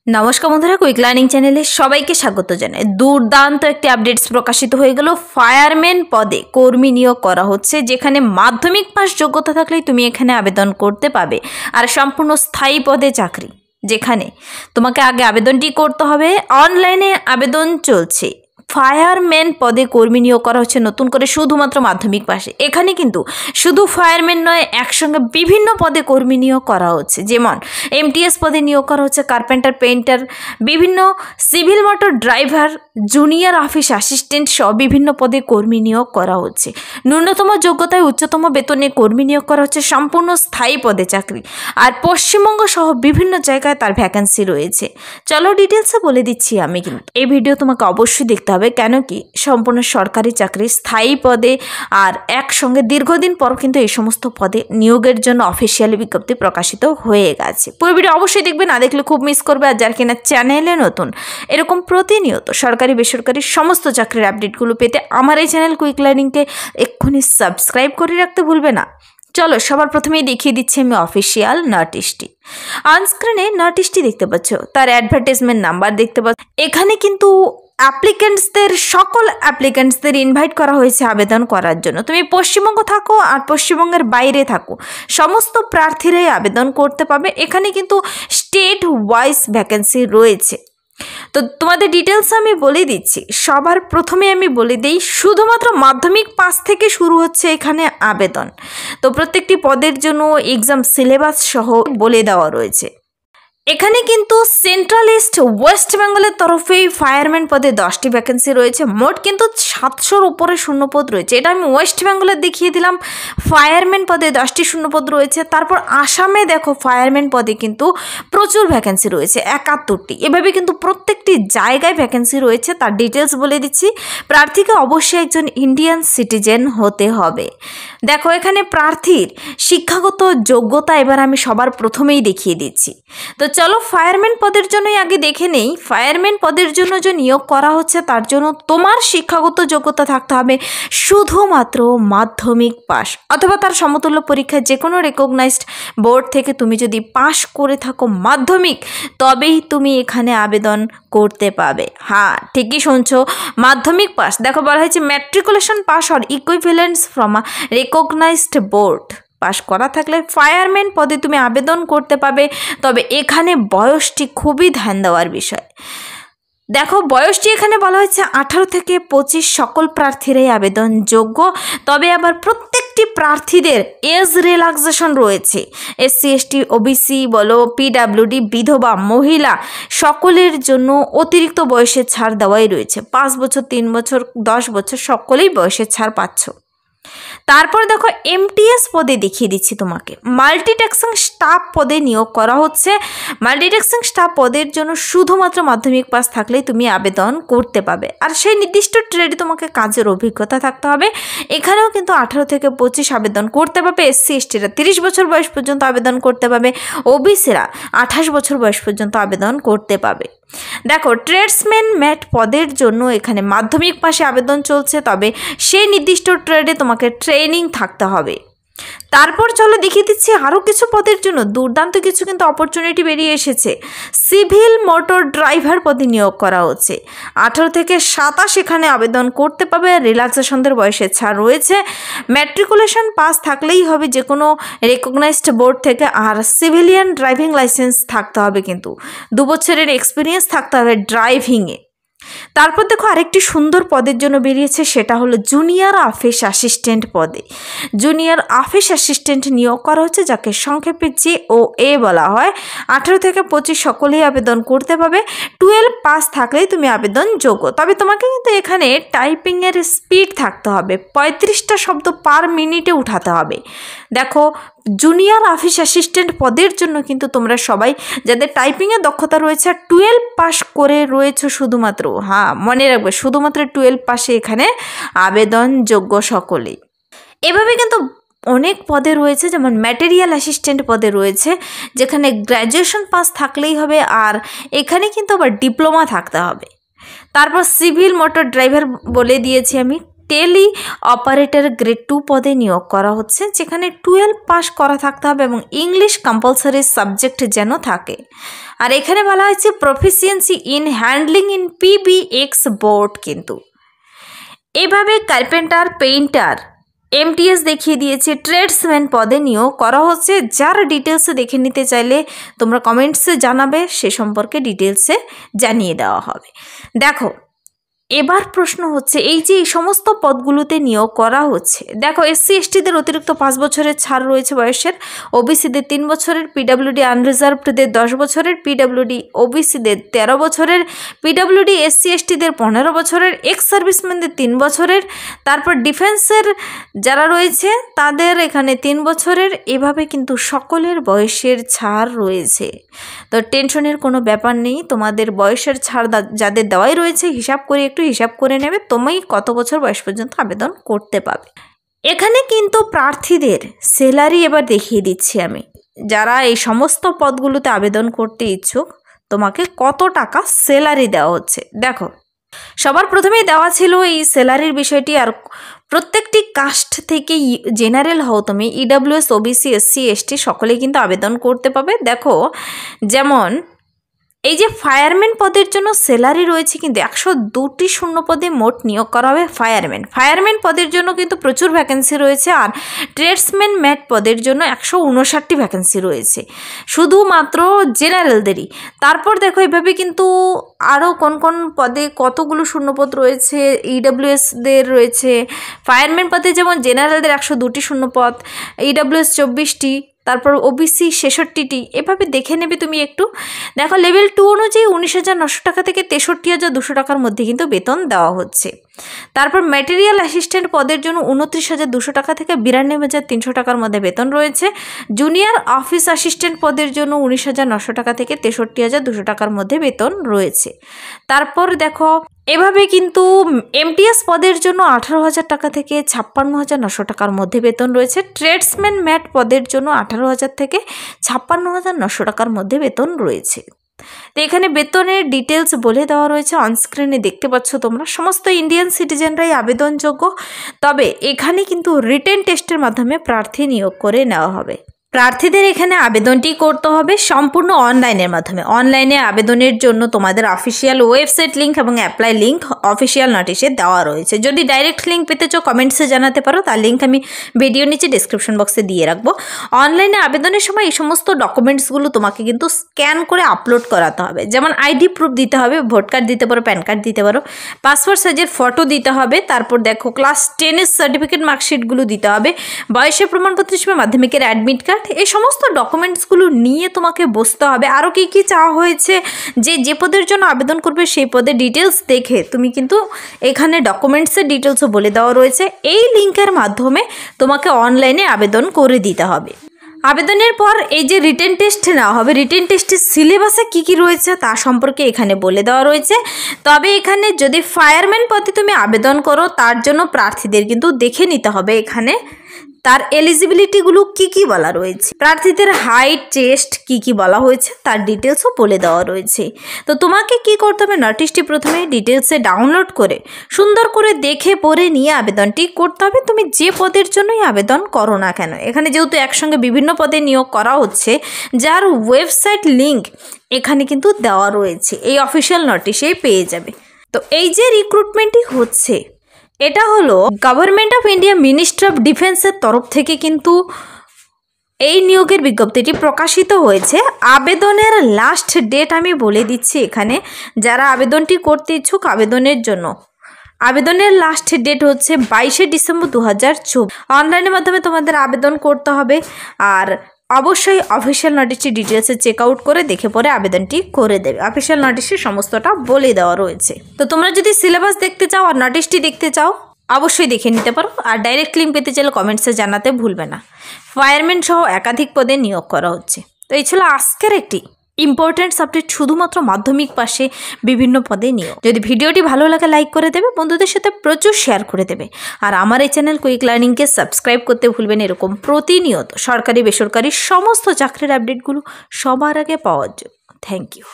নমস্কার বন্ধুরা, quick learning চ্যানেলে সবাইকে স্বাগত জানাই। দুর্দান্ত একটি আপডেটস প্রকাশিত হয়ে গেল। ফায়ারম্যান পদে কর্মী নিয়োগ করা হচ্ছে, যেখানে মাধ্যমিক পাস যোগ্যতা থাকলেই তুমি এখানে আবেদন করতে পাবে। আর সম্পূর্ণ স্থায়ী পদে চাকরি, যেখানে তোমাকে আগে আবেদনটি করতে হবে। অনলাইনে আবেদন চলছে। ফায়ারম্যান পদে কর্মী নিয়োগ করা হচ্ছে নতুন করে, শুধুমাত্র মাধ্যমিক পাশে। এখানে কিন্তু শুধু ফায়ারম্যান নয়, একসঙ্গে বিভিন্ন পদে কর্মী নিয়োগ করা হচ্ছে। যেমন এমটিএস পদে নিয়োগ করা হচ্ছে কার্পেন্টার, পেইন্টার, বিভিন্ন civil motor driver, junior office assistant সহ বিভিন্ন পদে কর্মী নিয়োগ করা হচ্ছে। ন্যূনতম যোগ্যতায় উচ্চতম বেতনে কর্মী নিয়োগ করা হচ্ছে, সম্পূর্ণ স্থায়ী পদে চাকরি। আর পশ্চিমবঙ্গ সহ বিভিন্ন জায়গায় তার ভ্যাকেন্সি রয়েছে। চলো ডিটেলসে বলে দিচ্ছি আমি। কিন্তু এই ভিডিও তোমাকে অবশ্যই দেখতে হবে, কেন কি সম্পূর্ণ সরকারি চাকরি, স্থায়ী পদে, আর একসঙ্গে দীর্ঘদিন পর কিন্তু এই সমস্ত পদে নিয়োগের জন্য অফিসিয়ালি বিজ্ঞপ্তি প্রকাশিত হয়ে গেছে। পুরো ভিডিও অবশ্যই দেখবে, না দেখলে খুব মিস করবে। আর যার কিনা চ্যানেলে নতুন, এরকম প্রতিনিয়ত সরকারি বেসরকারি সমস্ত চাকরির আপডেটগুলো পেতে আমার এই চ্যানেল কুইক লার্নিংকে এক্ষুনি সাবস্ক্রাইব করে রাখতে ভুলবে না। চলো সবার প্রথমেই দেখিয়ে দিচ্ছি আমি অফিসিয়াল নোটিশটি। অনস্ক্রিনে নোটিশটি দেখতে পাচ্ছ, তার অ্যাডভার্টাইজমেন্ট নাম্বার দেখতে পাচ্ছ। এখানে কিন্তু সকল অ্যাপ্লিকেন্টসদের ইনভাইট করা হয়েছে আবেদন করার জন্য। তুমি পশ্চিমবঙ্গ থাকো আর পশ্চিমবঙ্গের বাইরে থাকো, সমস্ত প্রার্থীরাই আবেদন করতে পাবে। এখানে কিন্তু স্টেট ওয়াইজ ভ্যাকেন্সি রয়েছে। তো তোমাদের ডিটেলস আমি বলে দিচ্ছি। সবার প্রথমে আমি বলে দিই, শুধুমাত্র মাধ্যমিক পাস থেকে শুরু হচ্ছে এখানে আবেদন। তো প্রত্যেকটি পদের জন্য এক্সাম সিলেবাস সহ বলে দেওয়া রয়েছে। এখানে কিন্তু সেন্ট্রাল ইস্ট ওয়েস্ট বেঙ্গলের তরফেই ফায়ারম্যান পদে 10টি ভ্যাকেন্সি রয়েছে। মোট কিন্তু 700-র উপরে শূন্যপদ রয়েছে। এটা আমি ওয়েস্ট বেঙ্গলের দেখিয়ে দিলাম। ফায়ারম্যান পদে 10টি শূন্যপদ রয়েছে। তারপর আসামে দেখো ফায়ারম্যান পদে কিন্তু প্রচুর ভ্যাকেন্সি রয়েছে, 71টি। এভাবে কিন্তু প্রত্যেকটি জায়গায় ভ্যাকেন্সি রয়েছে। তার ডিটেলস বলে দিচ্ছি। প্রার্থীকে অবশ্যই একজন ইন্ডিয়ান সিটিজেন হতে হবে। দেখো এখানে প্রার্থীর শিক্ষাগত যোগ্যতা এবার আমি সবার প্রথমেই দেখিয়ে দিচ্ছি। তো চলো ফায়ারম্যান পদের জন্যই আগে দেখে নেই। ফায়ারম্যান পদের জন্য যে নিয়োগ করা হচ্ছে, তার জন্য তোমার শিক্ষাগত যোগ্যতা থাকতে হবে শুধুমাত্র মাধ্যমিক পাস অথবা তার সমতুল্য পরীক্ষায় যে কোনো রেকগনাইজড বোর্ড থেকে তুমি যদি পাস করে থাকো মাধ্যমিক, তবেই তুমি এখানে আবেদন করতে পাবে। হ্যাঁ, ঠিকই শুনছো, মাধ্যমিক পাস। দেখো বলা হয়েছে matriculation pass or equivalence from a recognized board pass করা থাকলে ফায়ারম্যান পদে তুমি আবেদন করতে পাবে। তবে এখানে বয়সটি খুবই ধ্যান দেওয়ার বিষয়। দেখো বয়সটি এখানে বলা হয়েছে 18 থেকে 25 সকল প্রার্থীরাই আবেদন যোগ্য। তবে আবার প্রত্যেকটি প্রার্থীদের এজ রিল্যাক্সেশন রয়েছে। SC ST OBC বলো, PWD, বিধবা, মহিলা সকলের জন্য অতিরিক্ত বয়সের ছাড় দেওয়াই রয়েছে। 5 বছর, 3 বছর, 10 বছর সকলেই বয়সের ছাড় পাচ্ছ। তারপর দেখো এমটিএস পদে দেখিয়ে দিচ্ছি তোমাকে। মাল্টিটাস্কিং স্টাফ পদে নিয়োগ করা হচ্ছে। মাল্টিটাস্কিং স্টাফ পদের জন্য শুধুমাত্র মাধ্যমিক পাস থাকলেই তুমি আবেদন করতে পাবে। আর সেই নির্দিষ্ট ট্রেডে তোমাকে কাজের অভিজ্ঞতা থাকতে হবে। এখানেও কিন্তু 18 থেকে 25 আবেদন করতে পারবে। SC STরা 30 বছর বয়স পর্যন্ত আবেদন করতে পাবে। OBCরা 28 বছর বয়স পর্যন্ত আবেদন করতে পাবে। দেখো ট্রেডসম্যান ম্যাট পদের জন্য এখানে মাধ্যমিক পাশে আবেদন চলছে। তবে সেই নির্দিষ্ট ট্রেডে তোমাকে ট্রেনিং থাকতে হবে। তারপর চলো দেখিয়ে দিচ্ছি আরও কিছু পদের জন্য দুর্দান্ত কিছু কিন্তু অপরচুনিটি বেরিয়ে এসেছে। সিভিল মোটর ড্রাইভার পদে নিয়োগ করা হচ্ছে। 18 থেকে 27 এখানে আবেদন করতে পাবে। রিল্যাক্সেশনদের বয়সের ছাড় রয়েছে। ম্যাট্রিকুলেশন পাস থাকলেই হবে যে কোনো রেকগনাইজড বোর্ড থেকে। আর সিভিলিয়ান ড্রাইভিং লাইসেন্স থাকতে হবে, কিন্তু 2 বছরের এক্সপিরিয়েন্স থাকতে হবে ড্রাইভিংয়ে। তারপর দেখো আরেকটি সুন্দর পদের জন্য বেরিয়েছে, সেটা হলো জুনিয়র অফিস অ্যাসিস্ট্যান্ট পদে। জুনিয়র অফিস অ্যাসিস্ট্যান্ট নিয়োগ করা হচ্ছে, যাকে সংক্ষেপে JOA বলা হয়। 18 থেকে 25 সকলেই আবেদন করতে পাবে। 12 পাস থাকলেই তুমি আবেদন যোগ্য। তবে তোমাকে কিন্তু এখানে টাইপিংয়ের স্পিড থাকতে হবে, 35টা শব্দ পার মিনিটে উঠাতে হবে। দেখো জুনিয়র অফিস অ্যাসিস্ট্যান্ট পদের জন্য কিন্তু তোমরা সবাই যাদের টাইপিংয়ে দক্ষতা রয়েছে, 12 পাস করে রয়েছে শুধুমাত্র, হ্যাঁ মনে রাখবে, শুধুমাত্র 12 পাসে এখানে আবেদনযোগ্য সকলেই। এভাবে কিন্তু অনেক পদে রয়েছে, যেমন ম্যাটেরিয়াল অ্যাসিস্ট্যান্ট পদে রয়েছে, যেখানে গ্র্যাজুয়েশন পাস থাকলেই হবে। আর এখানে কিন্তু আবার ডিপ্লোমা থাকতে হবে। তারপর সিভিল মোটর ড্রাইভার বলে দিয়েছি আমি। টেলি অপারেটর গ্রেড 2 পদে নিয়োগ করা হচ্ছে, যেখানে 12 পাস করা থাকতে হবে এবং ইংলিশ কম্পালসারি সাবজেক্ট যেন থাকে। আর এখানে বলা হয়েছে proficiency in handling in PBX board. কিন্তু এভাবে কার্পেন্টার, পেইন্টার, MTS দেখিয়ে দিয়েছে। ট্রেডসম্যান পদে নিয়োগ করা হচ্ছে। যার ডিটেলসে দেখে নিতে চাইলে তোমরা কমেন্টসে জানাবে, সে সম্পর্কে ডিটেলসে জানিয়ে দেওয়া হবে। দেখো এবার প্রশ্ন হচ্ছে, এই যে এই সমস্ত পদগুলোতে নিয়োগ করা হচ্ছে, দেখো SC/STদের অতিরিক্ত 5 বছরের ছাড় রয়েছে বয়সের, OBCদের 3 বছরের, PWD আনরিজার্ভডদের 10 বছরের, PWD OBCদের 13 বছরের, PWD SC/STদের 15 বছরের, এক্স সার্ভিসম্যানদের 3 বছরের, তারপর ডিফেন্সের যারা রয়েছে তাদের এখানে 3 বছরের। এভাবে কিন্তু সকলের বয়সের ছাড় রয়েছে। তো টেনশনের কোনো ব্যাপার নেই, তোমাদের বয়সের ছাড় যাদের দেওয়াই রয়েছে হিসাব করে নেবে তুমি কত বছর বয়স পর্যন্ত আবেদন করতে পারবে। এখানে কিন্তু প্রার্থীদের স্যালারি এবার দেখিয়ে দিচ্ছি আমি। যারা এই সমস্ত পদগুলোতে আবেদন করতে ইচ্ছুক, তোমাকে কত টাকা স্যালারি দেওয়া হচ্ছে। দেখো সবার প্রথমেই দেওয়া ছিল এই স্যালারির বিষয়টি। আর প্রত্যেকটি কাস্ট থেকে জেনারেল হও তুমি, EWS, OBC, SC/ST সকলেই কিন্তু আবেদন করতে পাবে। দেখো যেমন এই যে ফায়ারম্যান পদের জন্য স্যালারি রয়েছে কিন্তু 102টি শূন্য পদে মোট নিয়োগ করা হবে ফায়ারম্যান পদের জন্য কিন্তু প্রচুর ভ্যাকেন্সি রয়েছে। আর ট্রেডসম্যান ম্যাট পদের জন্য 159টি ভ্যাকেন্সি রয়েছে শুধুমাত্র জেনারেলদেরই। তারপর দেখো এভাবে কিন্তু আরও কোন কোন পদে কতগুলো শূন্যপদ রয়েছে, EWSদের রয়েছে। ফায়ারম্যান পদে যেমন জেনারেলদের 102টি শূন্যপদ, EWS 24টি, তারপর OBC 66টি। এভাবে দেখে নেবে তুমি একটু। দেখো লেভেল 2 অনুযায়ী 19,900 টাকা থেকে 63,200 টাকার মধ্যে কিন্তু বেতন দেওয়া হচ্ছে। তারপর ম্যাটেরিয়াল অ্যাসিস্ট্যান্ট পদের জন্য 29,200 টাকা থেকে 92,300 টাকার মধ্যে বেতন রয়েছে। জুনিয়র অফিস অ্যাসিস্ট্যান্ট পদের জন্য 19,900 টাকা থেকে 63,200 টাকার মধ্যে বেতন রয়েছে। তারপর দেখো এভাবে কিন্তু MTS পদের জন্য 18,000 টাকা থেকে 56,900 টাকার মধ্যে বেতন রয়েছে। ট্রেডসম্যান ম্যাট পদের জন্য 18,000 থেকে 56,900 টাকার মধ্যে বেতন রয়েছে। তো এখানে বেতনের ডিটেলস বলে দেওয়া রয়েছে, অনস্ক্রিনে দেখতে পাচ্ছ তোমরা। সমস্ত ইন্ডিয়ান সিটিজেনরাই আবেদনযোগ্য, তবে এখানে কিন্তু রিটেন টেস্টের মাধ্যমে প্রার্থী নিয়োগ করে নেওয়া হবে। প্রার্থীদের এখানে আবেদনটি করতে হবে সম্পূর্ণ অনলাইনের মাধ্যমে। অনলাইনে আবেদনের জন্য তোমাদের অফিসিয়াল ওয়েবসাইট লিঙ্ক এবং অ্যাপ্লাই লিঙ্ক অফিসিয়াল নোটিশে দেওয়া রয়েছে। যদি ডাইরেক্ট লিঙ্ক পেতে চাও কমেন্টসে জানাতে পারো, তার লিঙ্ক আমি ভিডিও নিচে ডিসক্রিপশন বক্সে দিয়ে রাখবো। অনলাইনে আবেদনের সময় এই সমস্ত ডকুমেন্টসগুলো তোমাকে কিন্তু স্ক্যান করে আপলোড করাতে হবে। যেমন ID প্রুফ দিতে হবে, ভোট কার্ড দিতে পারো, প্যান কার্ড দিতে পারো, পাসপোর্ট সাইজের ফটো দিতে হবে। তারপর দেখো ক্লাস 10-এর সার্টিফিকেট মার্কশিটগুলো দিতে হবে, বয়সের প্রমাণপত্র হিসেবে মাধ্যমিকের অ্যাডমিট কার্ড। এই সমস্ত ডকুমেন্টসগুলো নিয়ে তোমাকে বসতে হবে। আরও কী কী চাওয়া হয়েছে, যে পদের জন্য আবেদন করবে সেই পদের ডিটেলস দেখে তুমি কিন্তু এখানে ডকুমেন্টসের ডিটেলসও বলে দেওয়া রয়েছে। এই লিঙ্কের মাধ্যমে তোমাকে অনলাইনে আবেদন করে দিতে হবে। আবেদনের পর এই যে রিটেন টেস্ট নেওয়া হবে, রিটেন টেস্টের সিলেবাসে কী কী রয়েছে তা সম্পর্কে এখানে বলে দেওয়া রয়েছে। তবে এখানে যদি ফায়ারম্যান পদে তুমি আবেদন করো, তার জন্য প্রার্থীদের কিন্তু দেখে নিতে হবে এখানে তার এলিজিবিলিটিগুলো কি কি বলা রয়েছে। প্রার্থীদের হাইট, চেস্ট কি কি বলা হয়েছে তার ডিটেলসও বলে দেওয়া রয়েছে। তো তোমাকে কি করতে হবে, নোটিশটি প্রথমে ডিটেলসে ডাউনলোড করে সুন্দর করে দেখে পড়ে নিয়ে আবেদনটি করতে হবে। তুমি যে পদের জন্যই আবেদন করো না কেন, এখানে যেহেতু একসঙ্গে বিভিন্ন পদে নিয়োগ করা হচ্ছে, যার ওয়েবসাইট লিঙ্ক এখানে কিন্তু দেওয়া রয়েছে, এই অফিসিয়াল নোটিশেই পেয়ে যাবে। তো এই যে রিক্রুটমেন্টটি হচ্ছে, এটা হলো government of India ministry of ডিফেন্সের তরফ থেকে কিন্তু এই নিয়োগের বিজ্ঞপ্তিটি প্রকাশিত হয়েছে। আবেদনের লাস্ট ডেট আমি বলে দিচ্ছি এখানে, যারা আবেদনটি করতে ইচ্ছুক আবেদনের জন্য আবেদনের লাস্ট ডেট হচ্ছে 22শে ডিসেম্বর 2024। অনলাইনের মাধ্যমে তোমাদের আবেদন করতে হবে। আর অবশ্যই অফিসিয়াল নোটিশটি ডিটেলসে চেক আউট করে দেখে পরে আবেদনটি করে দেবে। অফিসিয়াল নোটিশে সমস্তটা বলে দেওয়া রয়েছে। তো তোমরা যদি সিলেবাস দেখতে চাও আর নোটিশটি দেখতে চাও অবশ্যই দেখে নিতে পারো। আর ডাইরেক্ট লিঙ্ক পেতে চাইলে কমেন্টসে জানাতে ভুলবে না। ফায়ারম্যান সহ একাধিক পদে নিয়োগ করা হচ্ছে। তো এই ছিল আজকের একটি ইম্পর্টেন্ট সাবজেক্ট, শুধুমাত্র মাধ্যমিক পাশে বিভিন্ন পদে নিয়োগ। যদি ভিডিওটি ভালো লাগে লাইক করে দেবে, বন্ধুদের সাথে প্রচুর শেয়ার করে দেবে। আর আমার এই চ্যানেল কুইক লার্নিংকে সাবস্ক্রাইব করতে ভুলবেন এরকম প্রতিনিয়ত সরকারি বেসরকারি সমস্ত চাকরির আপডেটগুলো সবার আগে পাওয়ার জন্য। Thank you.